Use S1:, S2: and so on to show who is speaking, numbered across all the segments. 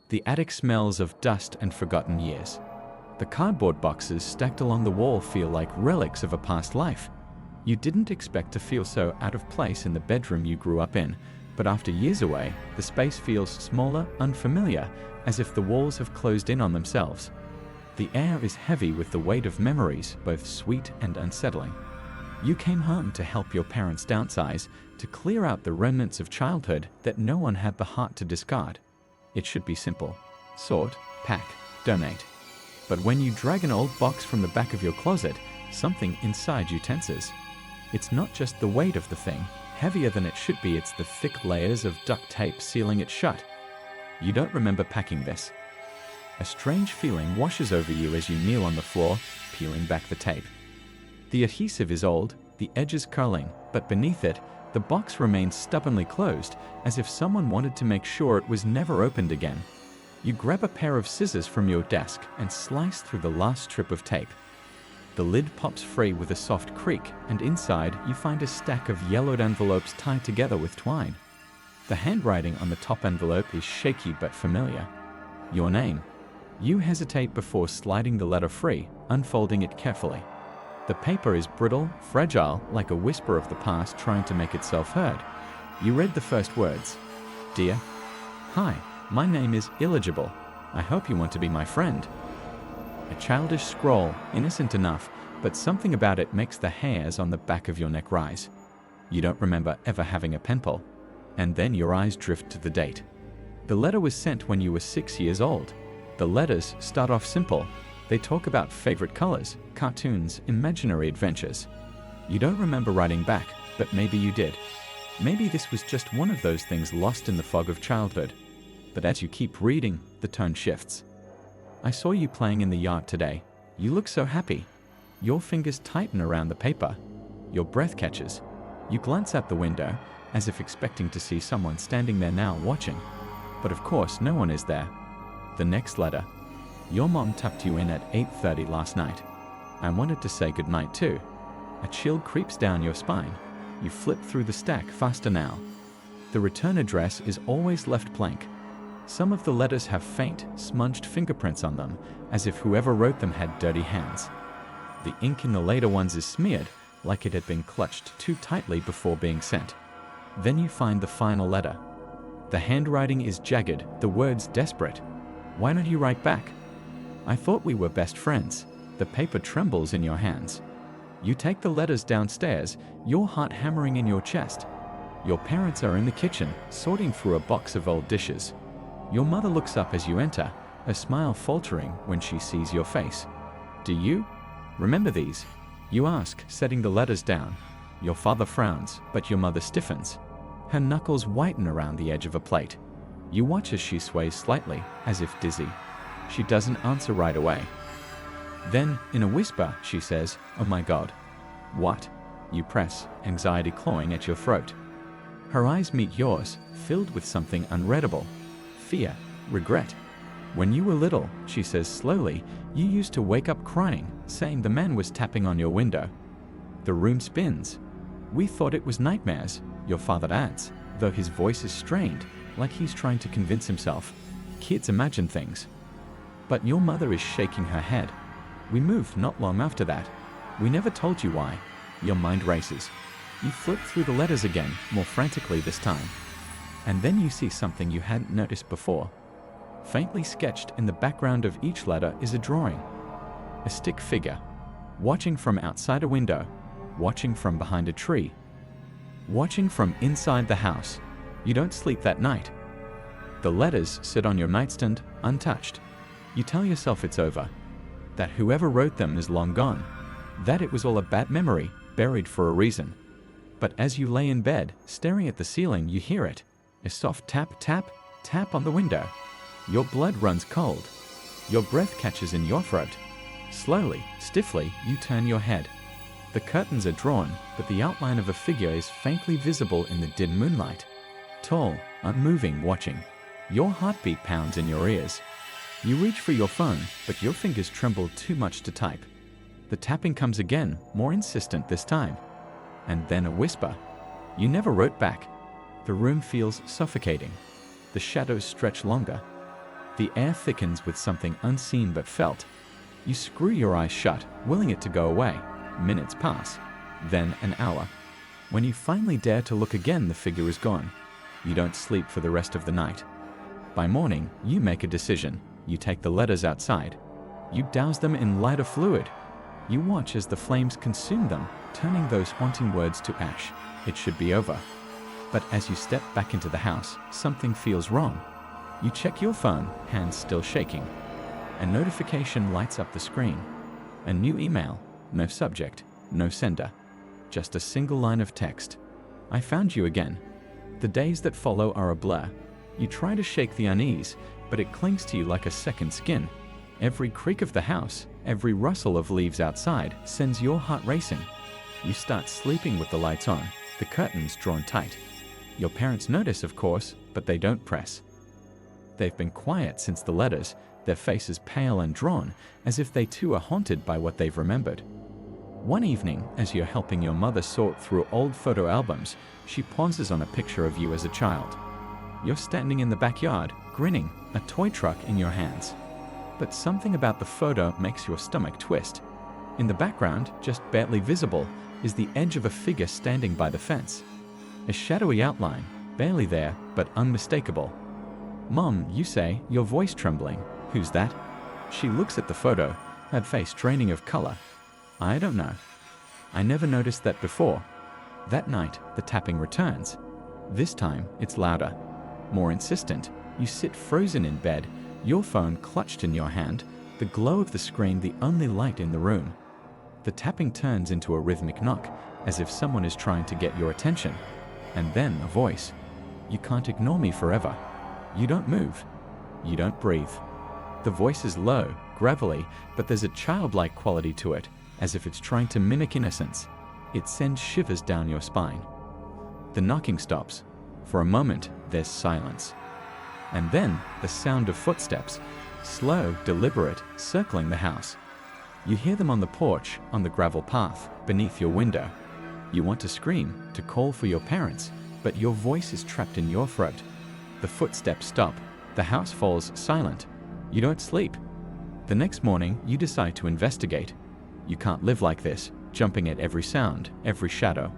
S1: The attic smells of dust and forgotten years. The cardboard boxes stacked along the wall feel like relics of a past life. You didn't expect to feel so out of place in the bedroom you grew up in, but after years away, the space feels smaller, unfamiliar, as if the walls have closed in on themselves. The air is heavy with the weight of memories, both sweet and unsettling. You came home to help your parents downsize, to clear out the remnants of childhood that no one had the heart to discard. It should be simple. Sort, pack, donate. But when you drag an old box from the back of your closet, something inside you tenses. It's not just the weight of the thing. Heavier than it should be, it's the thick layers of duct tape sealing it shut. You don't remember packing this. A strange feeling washes over you as you kneel on the floor, peeling back the tape. The adhesive is old, the edges curling, but beneath it, the box remains stubbornly closed, as if someone wanted to make sure it was never opened again. You grab a pair of scissors from your desk and slice through the last strip of tape. The lid pops free with a soft creak, and inside you find a stack of yellowed envelopes tied together with twine. The handwriting on the top envelope is shaky but familiar. Your name. You hesitate before sliding the letter free, unfolding it carefully. The paper is brittle, fragile, like a whisper of the past trying to make itself heard. You read the first words. Dear. Hi, my name is illegible. I hope you want to be my friend. A childish scrawl, innocent enough, but something about it makes the hairs on the back of your neck rise. You don't remember ever having a penpal. And then your eyes drift to the date. The letter was sent when you were 6 years old. The letters start off simple. They talk about favorite colors, cartoons, imaginary adventures. You don't remember writing back, but maybe you did. Maybe this was just one of those things lost in the fog of childhood. But as you keep reading, the tone shifts. I saw you playing in the yard today. You look so happy. Your fingers tighten around the paper. Your breath catches. You glance out the window, as if expecting to see someone standing there now watching. But of course, no one is there. The next letter. Your mom tucked you in at 8:30 last night. I wanted to say goodnight too. A chill creeps down your spine. You flip through the stack faster now. The return address is always left blank. Some of the letters have faint, smudged fingerprints on them, as if whoever wrote them had dirty hands. The ink in the later ones is smeared, like it had been clutched too tightly before being sent. Then you find the final letter. The handwriting is jagged, the words desperate. Why don't you write back? I thought we were best friends. The paper trembles in your hands. You take the letters downstairs, your heart hammering in your chest. Your parents are in the kitchen, sorting through a box of old dishes. Your mother looks up as you enter, a smile faltering when she sees your face. Do you remember these? You ask, setting the letters down. Your father frowns, but your mother stiffens. Her knuckles whiten around the edge of a plate. You watch as she sways slightly, as if dizzy. She doesn't answer right away. Then, in a whisper, she says, "Oh my God." What? You press, anxiety clawing at your throat. Her eyes meet yours, filled with something unreadable. Fear, regret. When you were little, she says slowly, you used to wake up crying, saying the man was tapping on your window. The room spins. We thought it was nightmares, your father adds, though his voice is strained, like he's trying to convince himself. Kids imagine things. But your mother is shaking her head. We moved not long after that. We never told you why. Your mind races. You flip through the letters again, more frantically this time. And then you see something you hadn't noticed before. Faintly sketched in the background of each letter is a drawing. A stick figure, watching from outside a window, watching from behind a tree, watching from inside the house. You don't sleep that night. The letters sit on your nightstand, untouched. You tell yourself it's over, that whoever wrote them is long gone, that it was all a bad memory, buried for a reason. But as you lay in bed, staring at the ceiling, you hear it. A soft tap, tap, tap on the window. Your blood runs cold. Your breath catches in your throat. Slowly, stiffly, you turn your head. The curtains are drawn, but the outline of a figure is faintly visible in the dim moonlight. Tall, unmoving, watching. Your heartbeat pounds in your ears. You reach for your phone, but your fingers tremble too much to type. The tapping comes again, more insistent this time. And then a whisper. You never wrote back. The room feels suffocating. The shadows stretch longer. The air thickens with something unseen but felt. You screw your eyes shut, willing it to go away. Minutes pass. Then an hour. When you finally dare to look again, the figure is gone. You don't sleep for the rest of the night. By morning, you make a decision. You take the letters outside. You douse them in lighter fluid. You watch as the flames consume them, turning those haunting words to ash. It should be over. But as you step back into the house, something feels wrong. You check your phone, hands still shaking. A notification lights up the screen. A new email. No subject, no sender. Just a single line of text. I found you again. The days that follow are a blur. You try to shake the unease, but it clings to you like a second skin. Every creak of the house, every rustle of leaves outside sends your heart racing. You start sleeping with the lights on, the curtains drawn tight. Your parents notice, of course, but they don't press. They've been quiet since the letters, their faces pale and drawn, as if they too are haunted by what they've remembered. One evening, as you're helping your mother sort through old photo albums, she pauses on a picture of you as a child. You're standing in the backyard, grinning, a toy truck in your hands. But something about the photo makes your stomach twist. In the background, just barely visible, is the edge of a figure standing by the fence. A shadowy outline, barely there, but unmistakable. "Mom," you say, your voice trembling. "Who's that?" She looks at the photo, her face draining of color. "I don't know. I never noticed that before." That night, the tapping returns. This time, it's louder, more insistent. You sit frozen in bed, your phone clutched in your hand, the glow of the screen the only light in the room. The tapping turns into a rhythmic knock, as if someone is trying to get your attention. And then a voice. "You can't ignore me forever." You don't move. You don't breathe. The voice is low, gravelly, but there's a childlike quality to it, as if it's trying to mimic innocence. It sends shivers down your spine. The knocking stops. For a moment, there's silence. And then the sound of footsteps, slow, deliberate, circling the house. You hear them on the porch, on the gravel path, beneath your window. You want to scream, to call for your parents, but your voice is trapped in your throat. The footsteps stop. The house falls silent. You don't sleep. The next morning, you decide to investigate. You can't live like this, jumping at every sound, every shadow.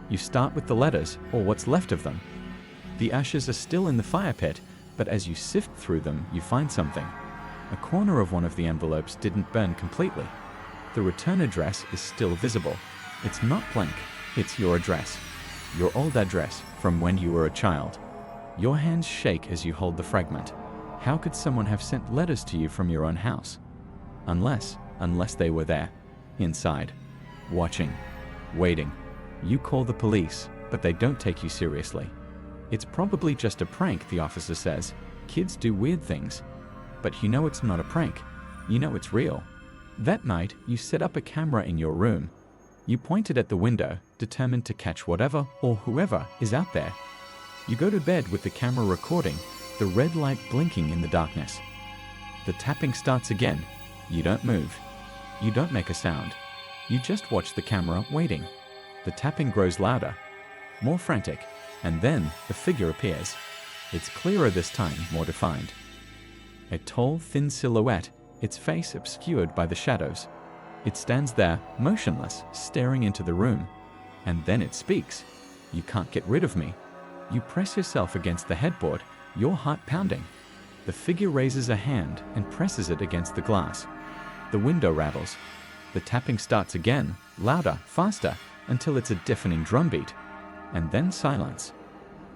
S1: You start with the letters, or what's left of them. The ashes are still in the fire pit, but as you sift through them, you find something. A corner of one of the envelopes didn't burn completely. The return address is still visible. It's not blank. It's your address. Your old address from when you were a child. Your hands shake as you hold the fragment. How could someone have sent letters to you from your own house? Unless they were there, inside, watching, waiting. You call the police, but they don't take you seriously. It's probably just a prank, the officer says. Kids do weird things. But you know it's not a prank. You know it's real. That night, you set up a camera in your room. You point it at the window, determined to catch whatever or whoever is out there. You go to bed with the camera recording, the red light blinking in the darkness. The tapping starts again. You don't move. You don't make a sound. You just watch the camera, waiting. The tapping grows louder, more frantic, and then the figure appears. It's clearer this time, more defined. A tall, thin silhouette, its face obscured by the shadows. It stands there, motionless, staring into the room. And then it speaks. "You can't get rid of me." You press yourself against the headboard, your heart pounding. The figure raises a hand and presses it against the glass. The window rattles. The tapping starts again, louder, faster, until it's a deafening drumbeat. And then silence.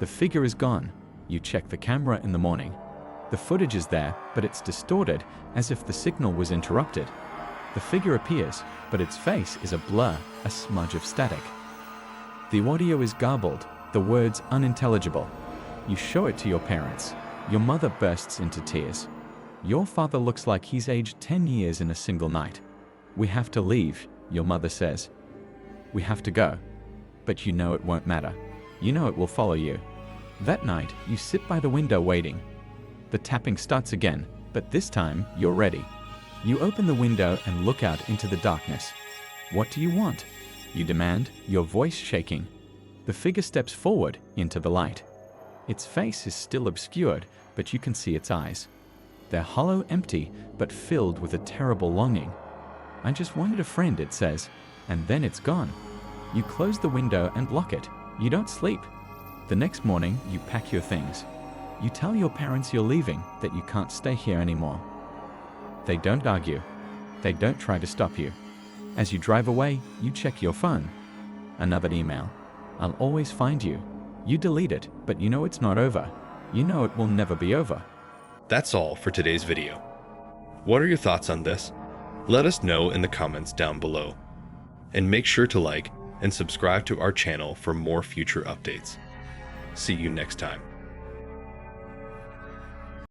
S1: The figure is gone. You check the camera in the morning. The footage is there, but it's distorted, as if the signal was interrupted. The figure appears, but its face is a blur, a smudge of static. The audio is garbled, the words unintelligible. You show it to your parents. Your mother bursts into tears. Your father looks like he's aged 10 years in a single night. "We have to leave," your mother says. "We have to go." But you know it won't matter. You know it will follow you. That night, you sit by the window waiting. The tapping starts again, but this time, you're ready. You open the window and look out into the darkness. "What do you want?" you demand, your voice shaking. The figure steps forward into the light. Its face is still obscured, but you can see its eyes. They're hollow, empty, but filled with a terrible longing. I just wanted a friend, it says, and then it's gone. You close the window and lock it. You don't sleep. The next morning, you pack your things. You tell your parents you're leaving, that you can't stay here anymore. They don't argue. They don't try to stop you. As you drive away, you check your phone. Another email. I'll always find you. You delete it, but you know it's not over. You know it will never be over.
S2: That's all for today's video. What are your thoughts on this? Let us know in the comments down below. And make sure to like and subscribe to our channel for more future updates. See you next time.